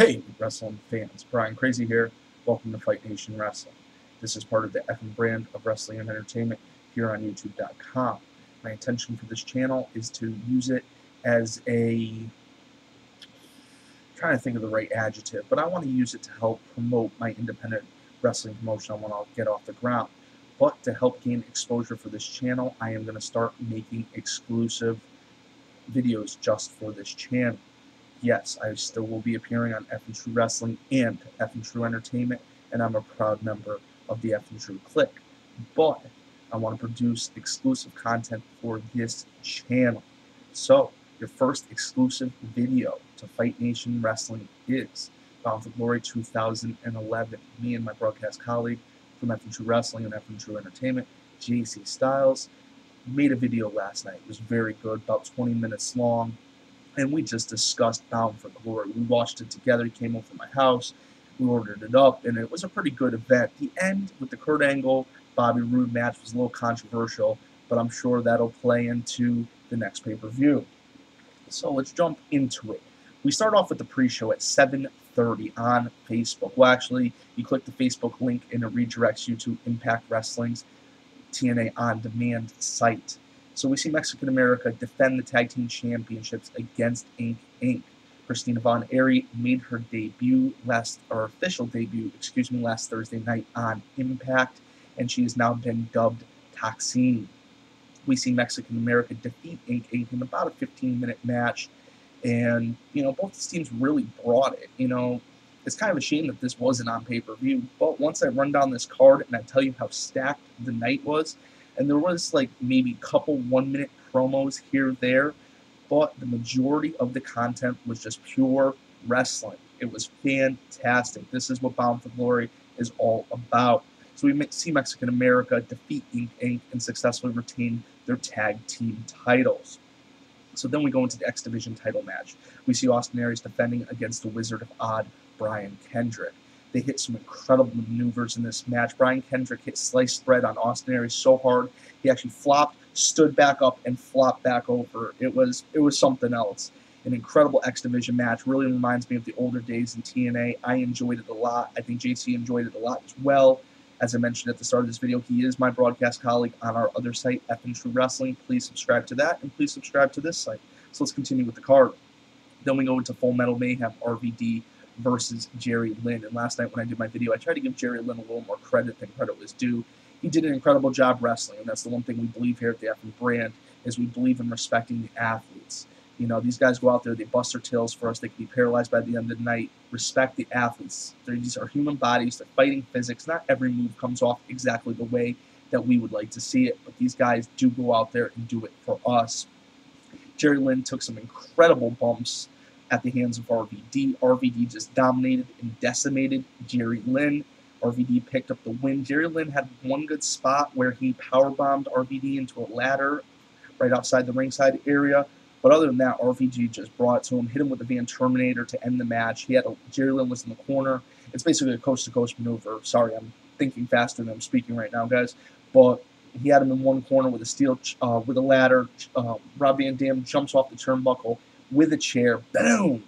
Hey, wrestling fans, Brian Crazy here. Welcome to Fight Nation Wrestling. This is part of the FM brand of wrestling and entertainment here on YouTube.com. My intention for this channel is to use it as I'm trying to think of the right adjective, but I want to use it to help promote my independent wrestling promotion. I want to get off the ground. But to help gain exposure for this channel, I am going to start making exclusive videos just for this channel. Yes, I still will be appearing on F and True Wrestling and F and True Entertainment, and I'm a proud member of the F and True clique. But I want to produce exclusive content for this channel. So, your first exclusive video to Fight Nation Wrestling is Bound for Glory 2011. Me and my broadcast colleague from F and True Wrestling and F and True Entertainment, JC Styles, made a video last night. It was very good, about 20 minutes long. And we just discussed Bound for Glory. We watched it together. He came over to my house. We ordered it up, and it was a pretty good event. The end with the Kurt Angle, Bobby Roode match was a little controversial, but I'm sure that'll play into the next pay-per-view. So let's jump into it. We start off with the pre-show at 7:30 on Facebook. Well, actually, you click the Facebook link, and it redirects you to Impact Wrestling's TNA On Demand site. So we see Mexican America defend the Tag Team Championships against Inc. Christina Von Eerie made her official debut, last Thursday night on Impact, and she has now been dubbed Toxine. We see Mexican America defeat Inc. in about a 15-minute match, and both these teams really brought it. It's kind of a shame that this wasn't on pay-per-view, but once I run down this card and I tell you how stacked the night was, and there was like maybe a couple 1-minute promos here or there, but the majority of the content was just pure wrestling. It was fantastic. This is what Bound for Glory is all about. So we see Mexican America defeat Inc. and successfully retain their tag team titles. So then we go into the X Division title match. We see Austin Aries defending against the Wizard of Odd, Brian Kendrick. They hit some incredible maneuvers in this match. Brian Kendrick hit sliced spread on Austin Aries so hard, he actually flopped, stood back up, and flopped back over. It was something else. An incredible X Division match. Really reminds me of the older days in TNA. I enjoyed it a lot. I think JC enjoyed it a lot as well. As I mentioned at the start of this video, he is my broadcast colleague on our other site, F and True Wrestling. Please subscribe to that, and please subscribe to this site. So let's continue with the card. Then we go into Full Metal Mayhem, RVD versus Jerry Lynn. And last night when I did my video, I tried to give Jerry Lynn a little more credit than credit was due. He did an incredible job wrestling, and that's the one thing we believe here at the FM brand, is we believe in respecting the athletes. These guys go out there, they bust their tails for us, they can be paralyzed by the end of the night. Respect the athletes. These are human bodies, they're fighting physics. Not every move comes off exactly the way that we would like to see it, but these guys do go out there and do it for us. Jerry Lynn took some incredible bumps at the hands of RVD. RVD just dominated and decimated Jerry Lynn. RVD picked up the win. Jerry Lynn had one good spot where he powerbombed RVD into a ladder right outside the ringside area. But other than that, RVD just brought it to him, hit him with the Van Terminator to end the match. Jerry Lynn was in the corner. It's basically a coast-to-coast maneuver. Sorry, I'm thinking faster than I'm speaking right now, guys. But he had him in one corner with a ladder. Rob Van Dam jumps off the turnbuckle with a chair. Boom!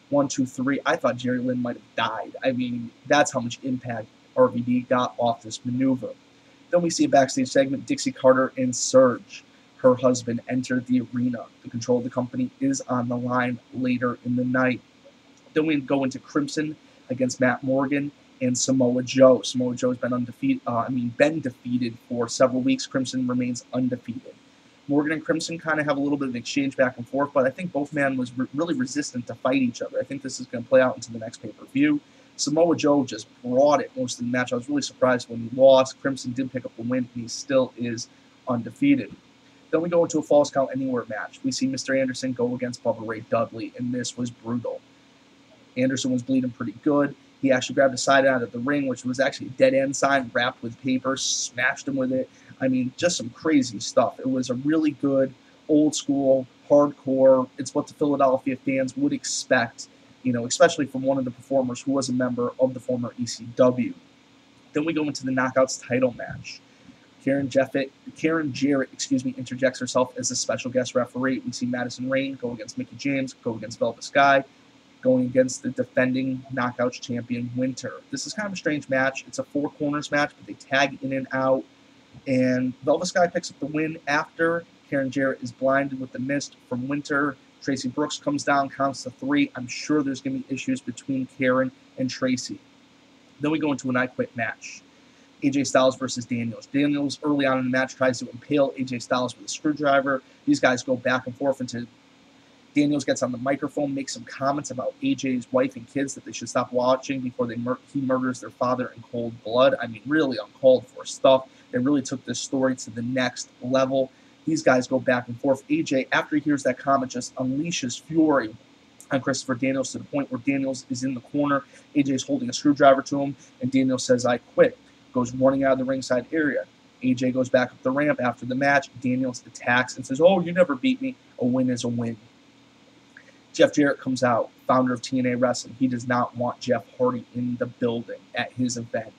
1, 2, 3. I thought Jerry Lynn might have died. I mean, that's how much impact RVD got off this maneuver. Then we see a backstage segment. Dixie Carter and Surge, her husband, entered the arena. The control of the company is on the line later in the night. Then we go into Crimson against Matt Morgan and Samoa Joe. Samoa Joe's been defeated for several weeks. Crimson remains undefeated. Morgan and Crimson kind of have a little bit of exchange back and forth, but I think both men was really resistant to fight each other. I think this is going to play out into the next pay-per-view. Samoa Joe just brought it most of the match. I was really surprised when he lost. Crimson did pick up the win, and he still is undefeated. Then we go into a Falls Count Anywhere match. We see Mr. Anderson go against Bubba Ray Dudley, and this was brutal. Anderson was bleeding pretty good. He actually grabbed a side out of the ring, which was actually a dead-end sign wrapped with paper, smashed him with it. I mean, just some crazy stuff. It was a really good, old-school, hardcore. It's what the Philadelphia fans would expect, especially from one of the performers who was a member of the former ECW. Then we go into the Knockouts title match. Karen Jarrett, interjects herself as a special guest referee. We see Madison Rain go against Mickie James, go against Velvet Sky. going against the defending Knockouts champion Winter. This is kind of a strange match. It's a 4 corners match, but they tag in and out. And Velvet Sky picks up the win after Karen Jarrett is blinded with the mist from Winter. Tracy Brooks comes down, counts to 3. I'm sure there's going to be issues between Karen and Tracy. Then we go into an I Quit match. AJ Styles versus Daniels. Daniels, early on in the match, tries to impale AJ Styles with a screwdriver. These guys go back and forth until Daniels gets on the microphone, makes some comments about AJ's wife and kids that they should stop watching before he murders their father in cold blood. I mean, really uncalled for stuff. They really took this story to the next level. These guys go back and forth. AJ, after he hears that comment, just unleashes fury on Christopher Daniels to the point where Daniels is in the corner. AJ is holding a screwdriver to him, and Daniels says, "I quit." Goes running out of the ringside area. AJ goes back up the ramp after the match. Daniels attacks and says, "Oh, you never beat me. A win is a win." Jeff Jarrett comes out, founder of TNA Wrestling. He does not want Jeff Hardy in the building at his event.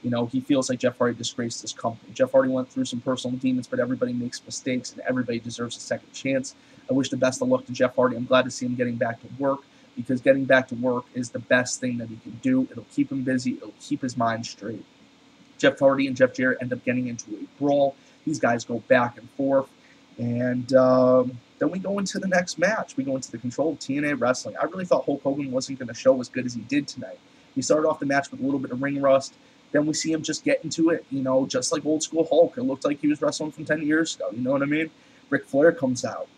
You know, he feels like Jeff Hardy disgraced his company. Jeff Hardy went through some personal demons, but everybody makes mistakes, and everybody deserves a second chance. I wish the best of luck to Jeff Hardy. I'm glad to see him getting back to work, because getting back to work is the best thing that he can do. It'll keep him busy. It'll keep his mind straight. Jeff Hardy and Jeff Jarrett end up getting into a brawl. These guys go back and forth. And then we go into the next match. We go into the Control of TNA Wrestling. I really thought Hulk Hogan wasn't going to show as good as he did tonight. He started off the match with a little bit of ring rust. Then we see him just get into it, you know, just like old school Hulk. It looked like he was wrestling from 10 years ago. You know what I mean? Ric Flair comes out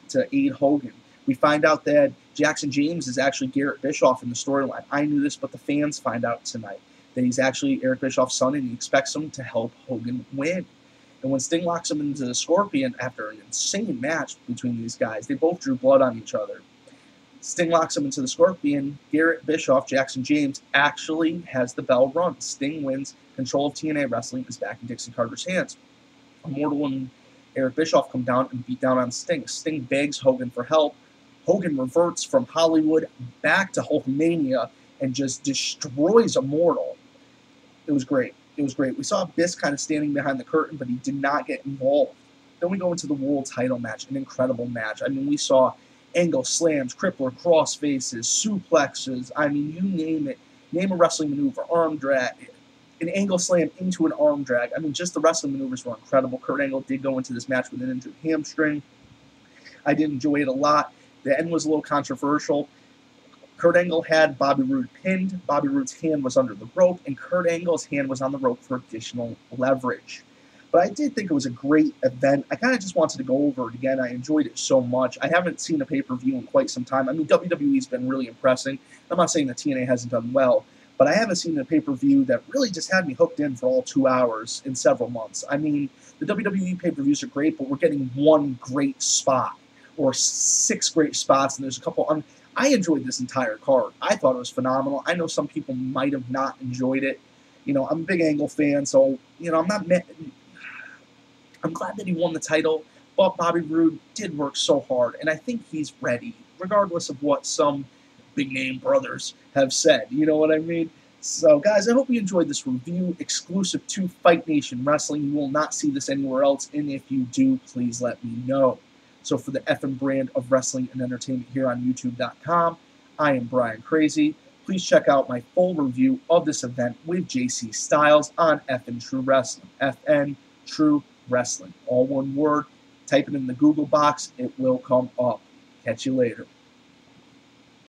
to aid Hogan. We find out that Jackson James is actually Garrett Bischoff in the storyline. I knew this, but the fans find out tonight that he's actually Eric Bischoff's son, and he expects him to help Hogan win. And when Sting locks him into the Scorpion after an insane match between these guys, they both drew blood on each other. Sting locks him into the Scorpion. Garrett Bischoff, Jackson James, actually has the bell rung. Sting wins. Control of TNA Wrestling is back in Dixie Carter's hands. Immortal and Eric Bischoff come down and beat down on Sting. Sting begs Hogan for help. Hogan reverts from Hollywood back to Hulkamania and just destroys Immortal. It was great. It was great. We saw Abyss kind of standing behind the curtain, but he did not get involved. Then we go into the world title match, an incredible match. I mean, we saw angle slams, crippler cross faces, suplexes. I mean, you name it. Name a wrestling maneuver, arm drag, an angle slam into an arm drag. I mean, just the wrestling maneuvers were incredible. Kurt Angle did go into this match with an injured hamstring. I did enjoy it a lot. The end was a little controversial. Kurt Angle had Bobby Roode pinned. Bobby Roode's hand was under the rope, and Kurt Angle's hand was on the rope for additional leverage. But I did think it was a great event. I kind of just wanted to go over it again. I enjoyed it so much. I haven't seen a pay-per-view in quite some time. I mean, WWE's been really impressing. I'm not saying that TNA hasn't done well, but I haven't seen a pay-per-view that really just had me hooked in for all 2 hours in several months. I mean, the WWE pay-per-views are great, but we're getting one great spot or 6 great spots, and there's a couple. I enjoyed this entire card. I thought it was phenomenal. I know some people might have not enjoyed it. You know, I'm a big Angle fan, so, you know, I'm glad that he won the title, but Bobby Roode did work so hard, and I think he's ready, regardless of what some big-name brothers have said. You know what I mean? So, guys, I hope you enjoyed this review, exclusive to Fight Nation Wrestling. You will not see this anywhere else, and if you do, please let me know. So, for the FM brand of wrestling and entertainment here on YouTube.com, I am Brian Crazy. Please check out my full review of this event with JC Styles on FN True Wrestling. FN True Wrestling. All one word. Type it in the Google box. It will come up. Catch you later.